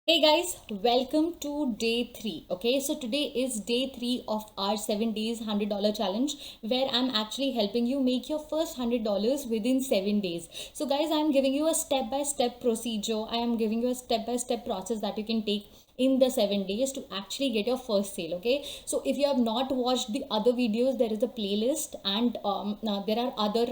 Hey guys, welcome to day 3. Okay, so today is day 3 of our 7 days $100 challenge where I'm actually helping you make your first $100 within 7 days. So, guys, I'm giving you a step by step procedure. I am giving you a step by step process that you can take in the 7 days to actually get your first sale. Okay, so if you have not watched the other videos, there is a playlist, and now there are other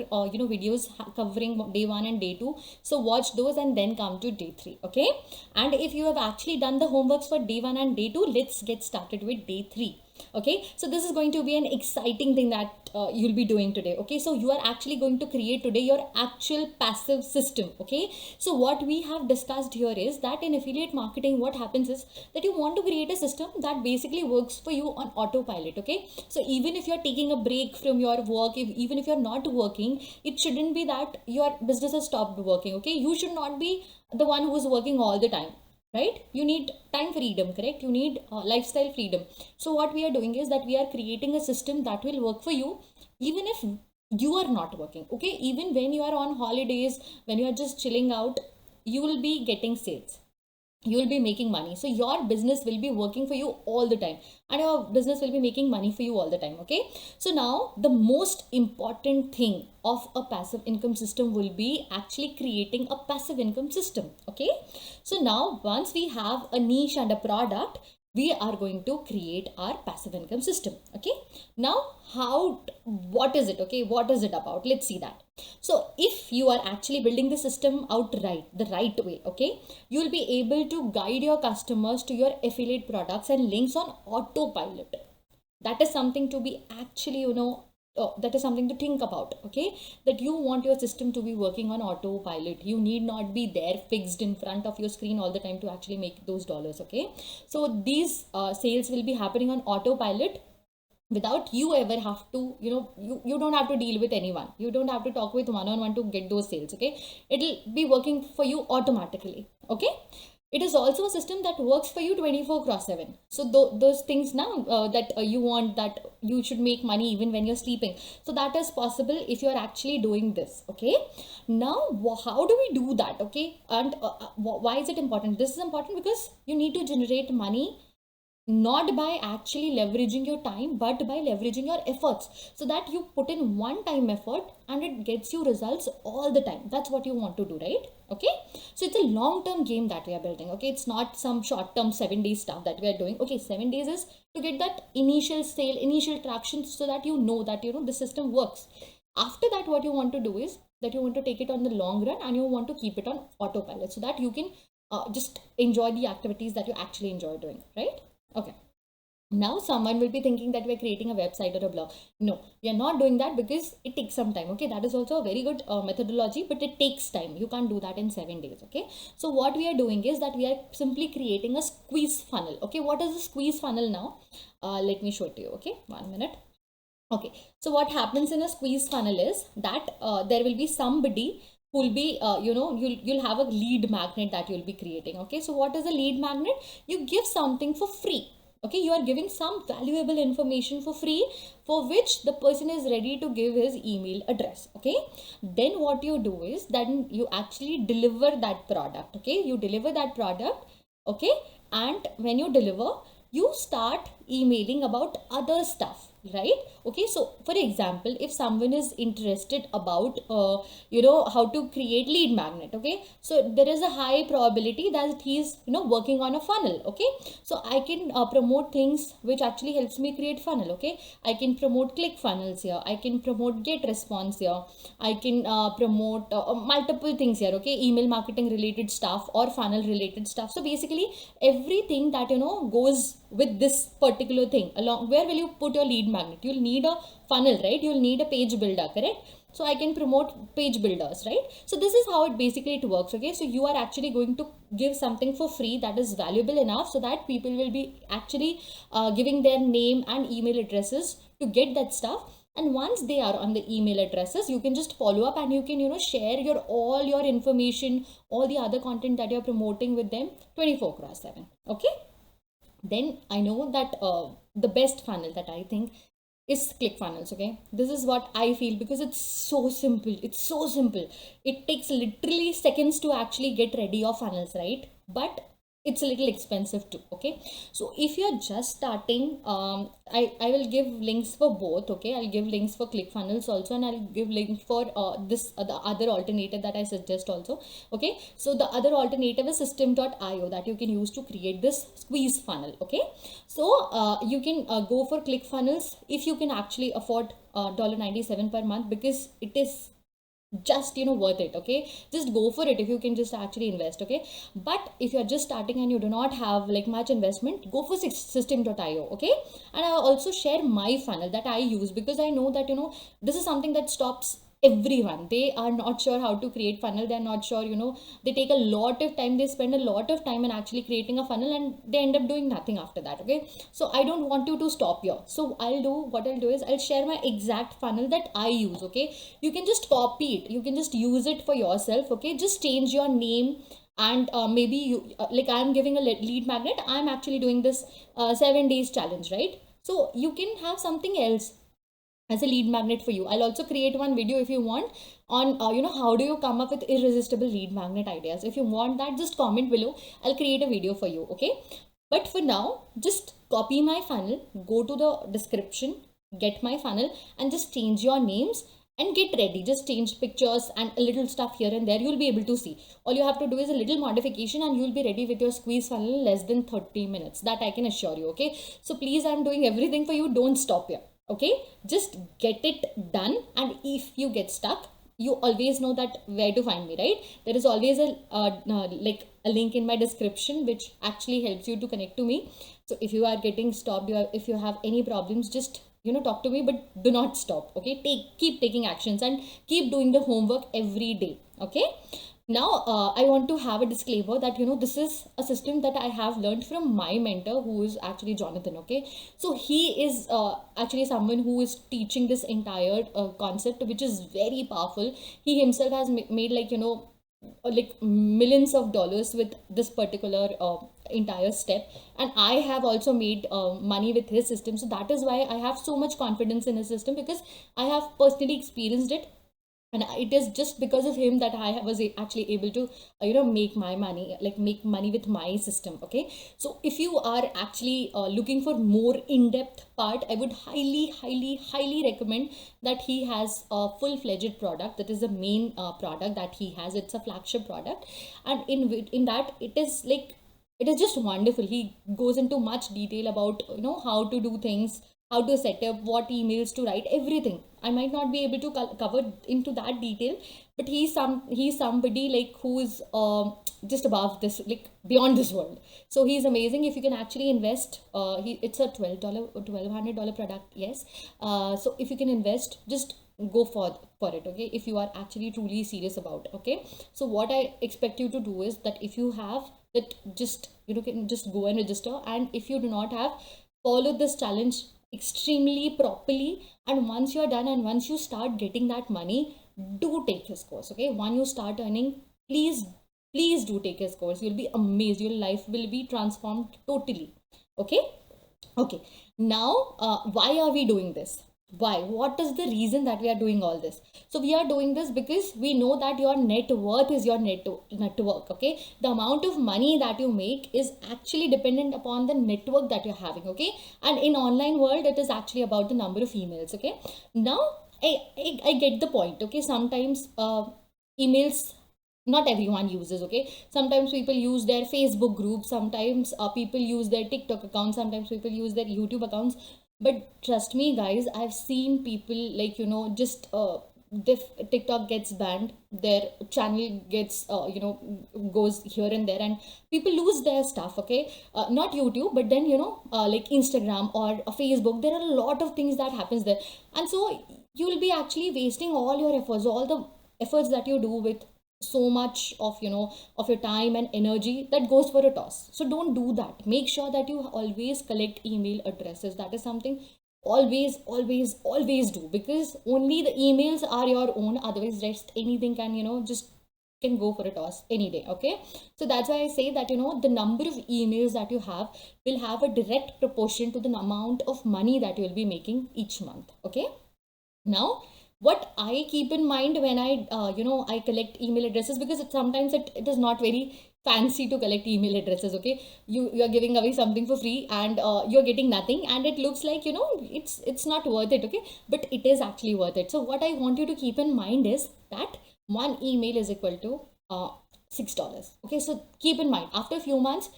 videos covering day 1 and day 2. So watch those and then come to day 3. Okay, and if you have actually done the homeworks for day 1 and day 2, let's get started with day 3. Okay, so this is going to be an exciting thing that you'll be doing today. Okay, so you are actually going to create today your actual passive system. Okay, so what we have discussed here is that in affiliate marketing, what happens is that you want to create a system that basically works for you on autopilot. Okay, so even if you're taking a break from your work, even if you're not working, it shouldn't be that your business has stopped working. Okay, you should not be the one who is working all the time, right? You need time freedom, correct? You need lifestyle freedom. So what we are doing is that we are creating a system that will work for you even if you are not working. Okay, even when you are on holidays, when you are just chilling out, you will be getting sales, you will be making money. So your business will be working for you all the time, and your business will be making money for you all the time. Okay, so now the most important thing of a passive income system will be actually creating a passive income system. Okay, so now once we have a niche and a product, we are going to create our passive income system. Okay, now how, what is it? Okay, what is it about? Let's see that. So if you are actually building the system out right, the right way, okay, you will be able to guide your customers to your affiliate products and links on autopilot. That is something to be actually, that is something to think about. Okay, that you want your system to be working on autopilot. You need not be there fixed in front of your screen all the time to actually make those dollars. Okay, so these sales will be happening on autopilot without you ever have to, you don't have to deal with anyone, you don't have to talk with one on one to get those sales. Okay, it'll be working for you automatically. Okay, it is also a system that works for you 24 cross 7. So those things now, that you want that you should make money even when you're sleeping, so that is possible if you're actually doing this. Okay, now how do we do that? Okay, and why is it important? This is important because you need to generate money not by actually leveraging your time but by leveraging your efforts, so that you put in one time effort and it gets you results all the time. That's what you want to do, right? Okay, so it's a long term game that we are building. Okay, it's not some short term 7 day stuff that we are doing. Okay, 7 days is to get that initial sale, initial traction, so that that the system works. After that, what you want to do is that you want to take it on the long run and you want to keep it on autopilot, so that you can just enjoy the activities that you actually enjoy doing, right? Okay. Now someone will be thinking that we're creating a website or a blog. No, we are not doing that because it takes some time. Okay, that is also a very good methodology, but it takes time. You can't do that in 7 days. Okay, so what we are doing is that we are simply creating a squeeze funnel. Okay, what is a squeeze funnel now? Let me show it to you. Okay, 1 minute. Okay, so what happens in a squeeze funnel is that there will be somebody who will be, you'll have a lead magnet that you'll be creating. Okay, so what is a lead magnet? You give something for free. Okay, you are giving some valuable information for free, for which the person is ready to give his email address. Okay, then what you do is then you actually deliver that product. Okay, you deliver that product. Okay, and when you deliver, you start emailing about other stuff, right? Okay, so for example, if someone is interested about how to create lead magnet, okay, so there is a high probability that he's working on a funnel. Okay, so I can promote things which actually helps me create funnel. Okay, I can promote Clickfunnels here, I can promote get response here, I can promote multiple things here. Okay, email marketing related stuff or funnel related stuff. So basically everything that goes with this particular thing along. Where will you put your lead magnet? You'll need a funnel, right? You'll need a page builder, correct? So I can promote page builders, right? So this is how it basically it works. Okay, so you are actually going to give something for free that is valuable enough so that people will be actually giving their name and email addresses to get that stuff. And once they are on the email addresses, you can just follow up and you can share your all your information, all the other content that you're promoting with them 24 cross 7. Okay, then I know that the best funnel that I think is Clickfunnels. Okay, this is what I feel because it's so simple. It's so simple. It takes literally seconds to actually get ready your funnels, right? But it's a little expensive too. Okay, so if you're just starting, I will give links for both. Okay, I'll give links for Clickfunnels also, and I'll give link for this the other alternative that I suggest also. Okay, so the other alternative is system.io that you can use to create this squeeze funnel. Okay, so you can go for Clickfunnels if you can actually afford $97 per month, because it is just worth it. Okay, just go for it if you can just actually invest. Okay, but if you're just starting and you do not have like much investment, go for system.io. Okay, and I also share my funnel that I use, because I know that this is something that stops everyone. They are not sure how to create funnel, they're not sure, they take a lot of time, they spend a lot of time in actually creating a funnel, and they end up doing nothing after that. Okay, so I don't want you to stop here. So what I'll do is I'll share my exact funnel that I use. Okay, you can just copy it, you can just use it for yourself. Okay, just change your name, and maybe you like I'm giving a lead magnet, I'm actually doing this 7 days challenge, right? So you can have something else as a lead magnet for you. I'll also create one video if you want on how do you come up with irresistible lead magnet ideas. If you want that, just comment below, I'll create a video for you. Okay, but for now, just copy my funnel, go to the description, get my funnel, and just change your names and get ready. Just change pictures and a little stuff here and there, you'll be able to see. All you have to do is a little modification, and you'll be ready with your squeeze funnel in less than 30 minutes, that I can assure you. Okay, so please, I'm doing everything for you, don't stop here. Okay, just get it done, and if you get stuck, you always know that where to find me, right? There is always a like a link in my description which actually helps you to connect to me. So if you are getting stopped, if you have any problems, just talk to me, but do not stop. Okay, keep taking actions and keep doing the homework every day. Okay, now I want to have a disclaimer that this is a system that I have learned from my mentor, who is actually Jonathan. Okay, so he is actually someone who is teaching this entire concept, which is very powerful. He himself has made like millions of dollars with this particular entire step, and I have also made money with his system. So that is why I have so much confidence in his system, because I have personally experienced it, and it is just because of him that I was actually able to make my money, like make money with my system. Okay, so if you are actually looking for more in-depth part, I would highly recommend that he has a full-fledged product. That is the main product that he has. It's a flagship product, and in that, it is just wonderful. He goes into much detail about how to do things, how to set up, what emails to write, everything. I might not be able to cover into that detail, but he's somebody like who is just above this, like beyond this world. So he's amazing. If you can actually invest, it's a $1,200 product. Yes, so if you can invest, just go for it. Okay, if you are actually truly serious about it. Okay, so what I expect you to do is that if you have that, just can just go and register, and if you do not have, follow this challenge extremely properly, and once you're done and once you start getting that money, do take his course. Okay, when you start earning, please do take his course. You'll be amazed, your life will be transformed totally. Okay, okay, now why are we doing this? Why? What is the reason that we are doing all this? So we are doing this because we know that your net worth is your network. Okay, the amount of money that you make is actually dependent upon the network that you're having. Okay, and in online world, it is actually about the number of emails. Okay, now I get the point. Okay, sometimes emails not everyone uses. Okay, sometimes people use their Facebook group, sometimes people use their TikTok account, sometimes people use their YouTube accounts. But trust me guys, I've seen people like just if TikTok gets banned, their channel gets goes here and there, and people lose their stuff. Okay, not YouTube, but then like Instagram or Facebook, there are a lot of things that happens there, and so you will be actually wasting all your efforts, all the efforts that you do with so much of of your time and energy, that goes for a toss. So don't do that. Make sure that you always collect email addresses. That is something always do, because only the emails are your own. Otherwise, rest anything can just can go for a toss any day. Okay, so that's why I say that the number of emails that you have will have a direct proportion to the amount of money that you will be making each month. Okay, now what I keep in mind when I I collect email addresses, because sometimes it is not very fancy to collect email addresses. Okay, you're giving away something for free, and you're getting nothing, and it looks like, it's not worth it. Okay, but it is actually worth it. So what I want you to keep in mind is that one email is equal to $6. Okay, so keep in mind, after a few months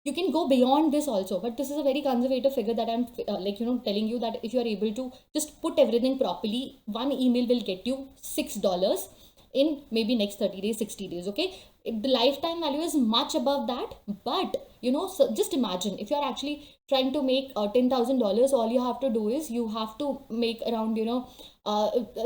you can go beyond this also, but this is a very conservative figure that I'm telling you, that if you are able to just put everything properly, one email will get you $6 in maybe next 30 days, 60 days. Okay, the lifetime value is much above that, but so just imagine if you are actually trying to make $10,000. All you have to do is you have to make around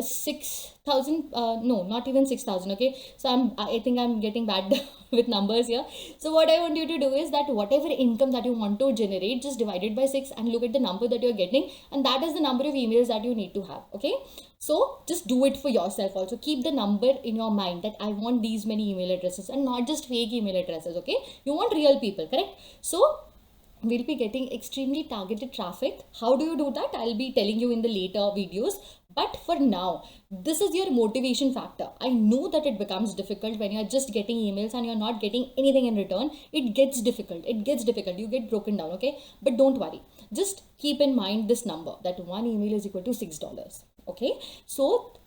6,000, no, not even 6,000. Okay, so I think I'm getting bad with numbers here. So what I want you to do is that whatever income that you want to generate, just divide it by 6 and look at the number that you're getting, and that is the number of emails that you need to have. Okay, so just do it for yourself also. Keep the number in your mind that I want these many email addresses, and not just fake email addresses. Okay, you want real people, correct? So we'll be getting extremely targeted traffic. How do you do that? I'll be telling you in the later videos. But for now, this is your motivation factor. I know that it becomes difficult when you're just getting emails and you're not getting anything in return. It gets difficult. You get broken down. Okay, but don't worry. Just keep in mind this number, that one email is equal to $6. Okay, so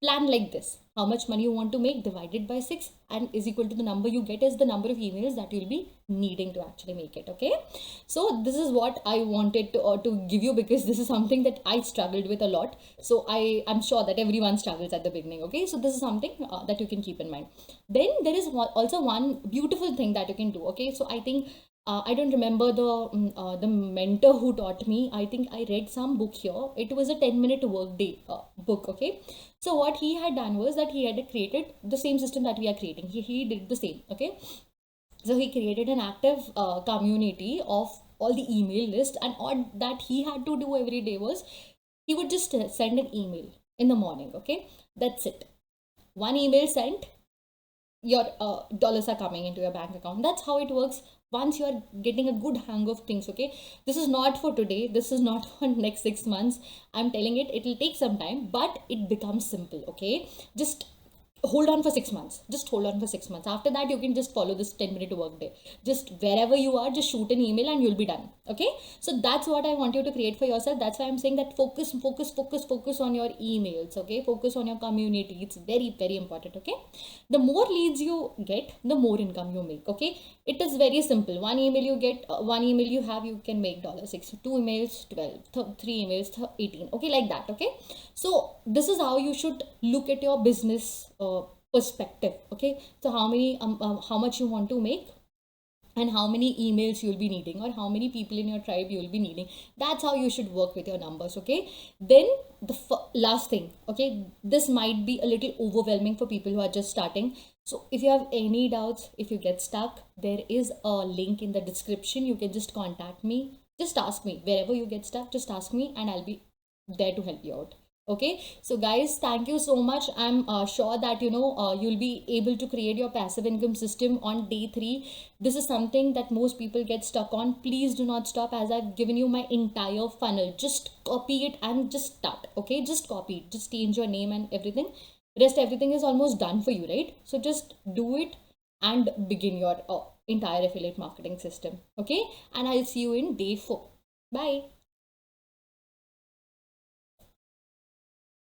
plan like this: how much money you want to make divided by 6 and is equal to the number you get is the number of emails that you'll be needing to actually make it. Okay, so this is what I wanted to give you, because this is something that I struggled with a lot. So I'm sure that everyone struggles at the beginning. Okay, so this is something that you can keep in mind. Then there is also one beautiful thing that you can do. Okay, so I think I don't remember the mentor who taught me. I think I read some book here. It was a 10-minute workday book. Okay, so what he had done was that he had created the same system that we are creating. He did the same. Okay, so he created an active community of all the email list, and all that he had to do every day was he would just send an email in the morning. Okay, that's it. One email sent, your dollars are coming into your bank account. That's how it works once you are getting a good hang of things. Okay, this is not for today, this is not for next 6 months. I'm telling it, it will take some time, but it becomes simple. Okay, just hold on for 6 months. Just hold on for 6 months. After that, you can just follow this 10-minute work day. Just wherever you are, just shoot an email and you'll be done. Okay, so that's what I want you to create for yourself. That's why I'm saying that focus on your emails. Okay, focus on your community. It's very, very important. Okay, the more leads you get, the more income you make. Okay, it is very simple. One email you get, one email you have, you can make $6. 2 emails, 12, 3 emails, 18. Okay, like that. Okay, so this is how you should look at your business perspective. Okay, so how much you want to make, and how many emails you'll be needing, or how many people in your tribe you'll be needing. That's how you should work with your numbers. Okay, then the last thing. Okay, this might be a little overwhelming for people who are just starting. So if you have any doubts, if you get stuck, there is a link in the description. You can just contact me. Just ask me wherever you get stuck. Just ask me, and I'll be there to help you out. Okay, so guys, thank you so much. I'm sure that you'll be able to create your passive income system on day 3. This is something that most people get stuck on. Please do not stop, as I've given you my entire funnel. Just copy it and just start. Okay, just copy it, just change your name and everything. Rest everything is almost done for you, right? So just do it and begin your entire affiliate marketing system. Okay, and I'll see you in day 4. Bye.